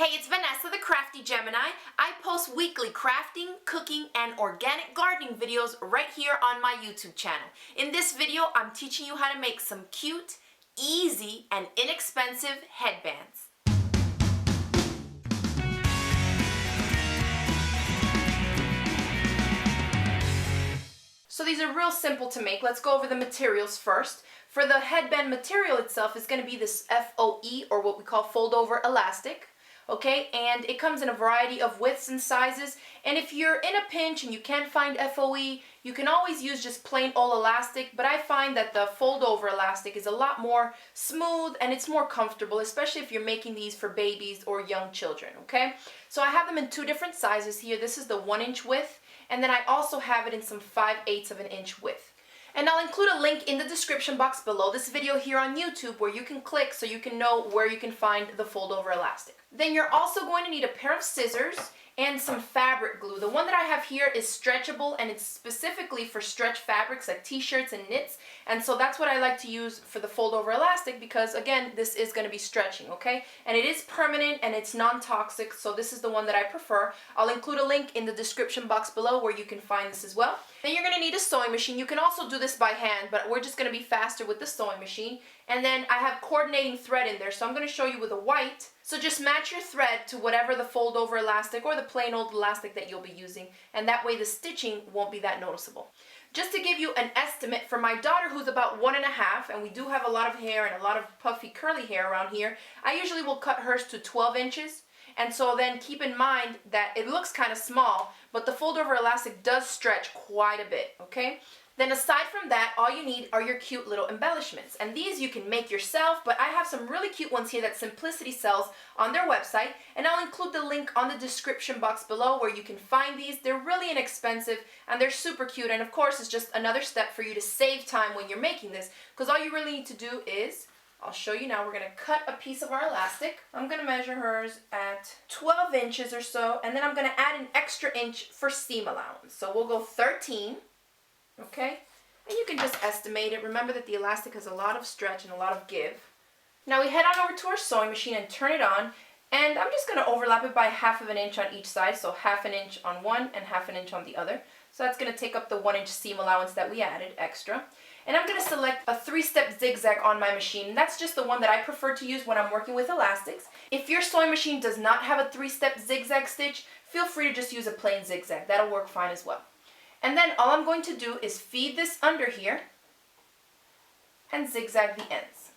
Hey, it's Vanessa, the Crafty Gemini. I post weekly crafting, cooking, and organic gardening videos right here on my YouTube channel. In this video, I'm teaching you how to make some cute, easy, and inexpensive headbands. So these are real simple to make. Let's go over the materials first. For the headband material itself, it's going to be this FOE, or what we call fold over elastic. Okay, and it comes in a variety of widths and sizes, and if you're in a pinch and you can't find FOE, you can always use just plain old elastic, but I find that the fold over elastic is a lot more smooth and it's more comfortable, especially if you're making these for babies or young children. Okay, so I have them in two different sizes here. This is the 1-inch width, and then I also have it in some 5/8 of an inch width. And I'll include a link in the description box below this video here on YouTube where you can click so you can know where you can find the fold over elastic. Then you're also going to need a pair of scissors and some fabric glue. The one that I have here is stretchable, and it's specifically for stretch fabrics like t-shirts and knits, and so that's what I like to use for the fold over elastic because, again, this is going to be stretching, okay? And it is permanent and it's non-toxic, so this is the one that I prefer. I'll include a link in the description box below where you can find this as well. Then you're going to need a sewing machine. You can also do this by hand, but we're just going to be faster with the sewing machine. And then I have coordinating thread in there, so I'm going to show you with a white. So just match your thread to whatever the fold over elastic or the plain old elastic that you'll be using, and that way the stitching won't be that noticeable. Just to give you an estimate, for my daughter who's about 1.5, and we do have a lot of hair and a lot of puffy curly hair around here, I usually will cut hers to 12 inches. And so then keep in mind that it looks kind of small, but the fold over elastic does stretch quite a bit, okay? Then aside from that, all you need are your cute little embellishments. And these you can make yourself, but I have some really cute ones here that Simplicity sells on their website, and I'll include the link on the description box below where you can find these. They're really inexpensive and they're super cute, and of course it's just another step for you to save time when you're making this, because all you really need to do is, I'll show you now, we're going to cut a piece of our elastic. I'm going to measure hers at 12 inches or so, and then I'm going to add an extra inch for seam allowance. So we'll go 13. Okay, and you can just estimate it. Remember that the elastic has a lot of stretch and a lot of give. Now we head on over to our sewing machine and turn it on, and I'm just going to overlap it by 1/2 inch on each side, so 1/2 inch on one and 1/2 inch on the other. So that's going to take up the 1-inch seam allowance that we added extra. And I'm going to select a 3-step zigzag on my machine, and that's just the one that I prefer to use when I'm working with elastics. If your sewing machine does not have a 3-step zigzag stitch, feel free to just use a plain zigzag. That'll work fine as well. And then all I'm going to do is feed this under here and zigzag the ends.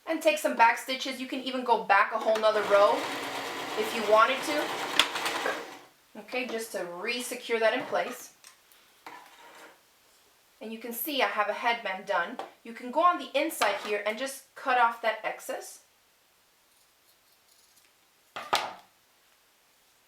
And take some back stitches. You can even go back a whole nother row if you wanted to. Okay, just to re-secure that in place. And you can see I have a headband done. You can go on the inside here and just cut off that excess.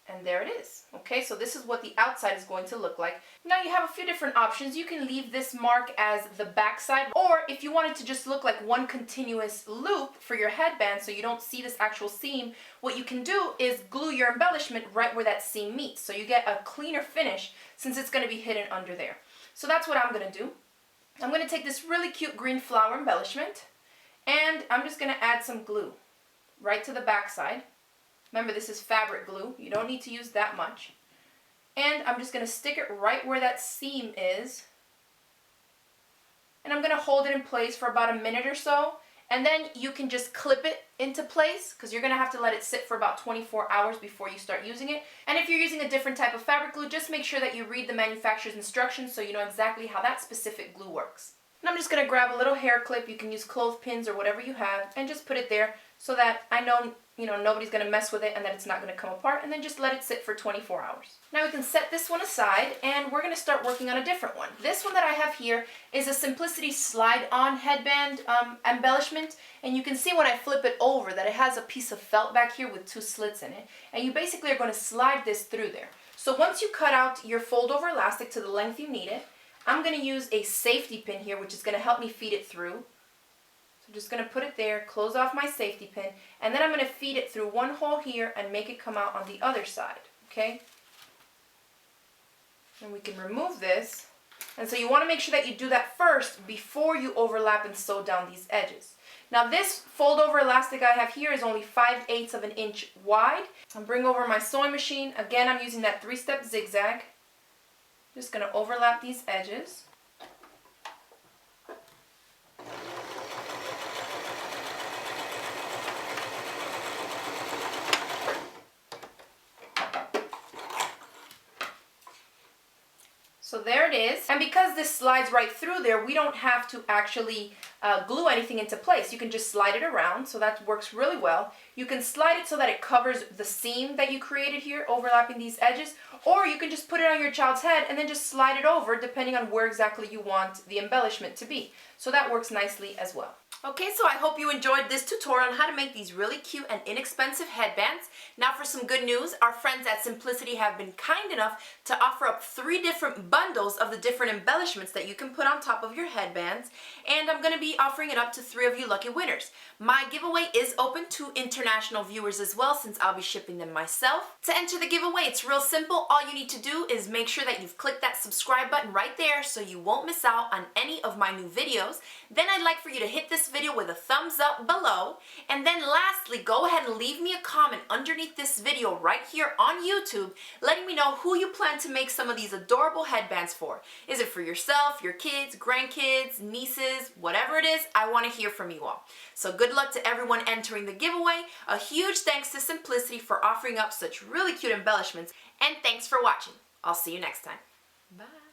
And there it is. Okay, so this is what the outside is going to look like. Now you have a few different options. You can leave this mark as the back side, or if you want it to just look like one continuous loop for your headband so you don't see this actual seam, what you can do is glue your embellishment right where that seam meets, so you get a cleaner finish since it's going to be hidden under there. So that's what I'm going to do. I'm going to take this really cute green flower embellishment, and I'm just going to add some glue right to the back side. Remember, this is fabric glue. You don't need to use that much. And I'm just going to stick it right where that seam is. And I'm going to hold it in place for about a minute or so. And then you can just clip it into place because you're going to have to let it sit for about 24 hours before you start using it. And if you're using a different type of fabric glue, just make sure that you read the manufacturer's instructions so you know exactly how that specific glue works. And I'm just going to grab a little hair clip. You can use clothespins or whatever you have and just put it there so that I know nobody's going to mess with it and that it's not going to come apart, and then just let it sit for 24 hours. Now we can set this one aside and we're going to start working on a different one. This one that I have here is a Simplicity slide-on headband embellishment, and you can see when I flip it over that it has a piece of felt back here with 2 slits in it, and you basically are going to slide this through there. So once you cut out your fold-over elastic to the length you need it, I'm going to use a safety pin here, which is going to help me feed it through. I'm just going to put it there, close off my safety pin, and then I'm going to feed it through one hole here and make it come out on the other side, okay? And we can remove this And so you want to make sure that you do that first before you overlap and sew down these edges. Now this fold over elastic I have here is only 5/8 of an inch wide. I'll bring over my sewing machine. Again, I'm using that 3-step zigzag. Just going to overlap these edges. So there it is, and because this slides right through there, we don't have to actually glue anything into place. You can just slide it around, so that works really well. You can slide it so that it covers the seam that you created here, overlapping these edges, or you can just put it on your child's head and then just slide it over depending on where exactly you want the embellishment to be. So that works nicely as well. Okay, so I hope you enjoyed this tutorial on how to make these really cute and inexpensive headbands. Now for some good news, our friends at Simplicity have been kind enough to offer up 3 different bundles of the different embellishments that you can put on top of your headbands, and I'm going to be offering it up to 3 of you lucky winners. My giveaway is open to international viewers as well, since I'll be shipping them myself. To enter the giveaway, it's real simple. All you need to do is make sure that you've clicked that subscribe button right there so you won't miss out on any of my new videos. Then I'd like for you to hit this video with a thumbs up below, and then lastly, go ahead and leave me a comment underneath this video right here on YouTube, letting me know who you plan to make some of these adorable headbands for. Is it for yourself, your kids, grandkids, nieces, whatever it is? I want to hear from you all. So good luck to everyone entering the giveaway. A huge thanks to Simplicity for offering up such really cute embellishments, and thanks for watching. I'll see you next time. Bye.